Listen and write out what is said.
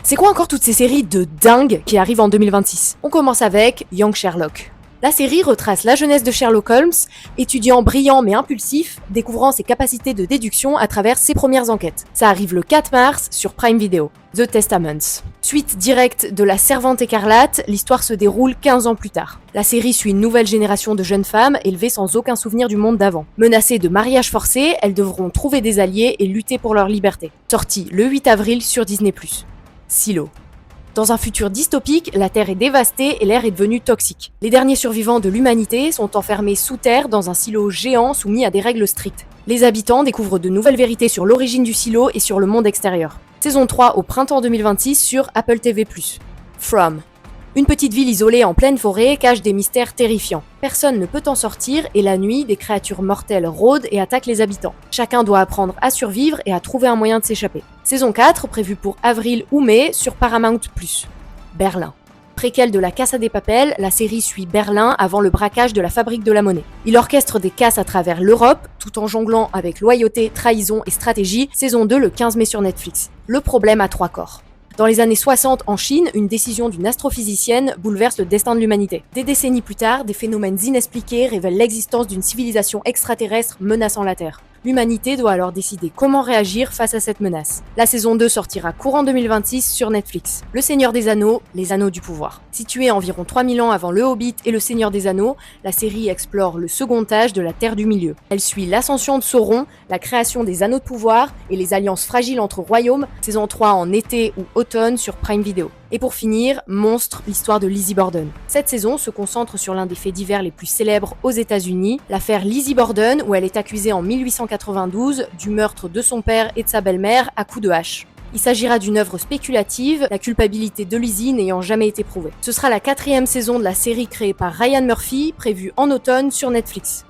C'est quoi encore toutes ces séries de dingue qui arrivent en 2026 ? On commence avec Young Sherlock. La série retrace la jeunesse de Sherlock Holmes, étudiant brillant mais impulsif, découvrant ses capacités de déduction à travers ses premières enquêtes. Ça arrive le 4 mars sur Prime Video. The Testaments. Suite directe de La Servante écarlate, l'histoire se déroule 15 ans plus tard. La série suit une nouvelle génération de jeunes femmes élevées sans aucun souvenir du monde d'avant. Menacées de mariage forcé, elles devront trouver des alliés et lutter pour leur liberté. Sortie le 8 avril sur Disney+. Silo. Dans un futur dystopique, la Terre est dévastée et l'air est devenu toxique. Les derniers survivants de l'humanité sont enfermés sous terre dans un silo géant soumis à des règles strictes. Les habitants découvrent de nouvelles vérités sur l'origine du silo et sur le monde extérieur. Saison 3 au printemps 2026 sur Apple TV+. From. Une petite ville isolée en pleine forêt cache des mystères terrifiants. Personne ne peut en sortir et la nuit, des créatures mortelles rôdent et attaquent les habitants. Chacun doit apprendre à survivre et à trouver un moyen de s'échapper. Saison 4, prévue pour avril ou mai sur Paramount+. Berlin. Préquelle de la Casa de Papel, la série suit Berlin avant le braquage de la fabrique de la monnaie. Il orchestre des casses à travers l'Europe, tout en jonglant avec loyauté, trahison et stratégie. Saison 2 le 15 mai sur Netflix. Le problème à 3 corps. Dans les années 60, en Chine, une décision d'une astrophysicienne bouleverse le destin de l'humanité. Des décennies plus tard, des phénomènes inexpliqués révèlent l'existence d'une civilisation extraterrestre menaçant la Terre. L'humanité doit alors décider comment réagir face à cette menace. La saison 2 sortira courant 2026 sur Netflix. Le Seigneur des Anneaux, les Anneaux du Pouvoir. Située environ 3000 ans avant Le Hobbit et Le Seigneur des Anneaux, la série explore le second âge de la Terre du Milieu. Elle suit l'ascension de Sauron, la création des Anneaux de Pouvoir et les alliances fragiles entre royaumes. Saison 3 en été ou automne sur Prime Video. Et pour finir, Monstre, l'histoire de Lizzie Borden. Cette saison se concentre sur l'un des faits divers les plus célèbres aux États-Unis, l'affaire Lizzie Borden, où elle est accusée en 1892 du meurtre de son père et de sa belle-mère à coups de hache. Il s'agira d'une œuvre spéculative, la culpabilité de Lizzie n'ayant jamais été prouvée. Ce sera la 4e saison de la série créée par Ryan Murphy, prévue en automne sur Netflix.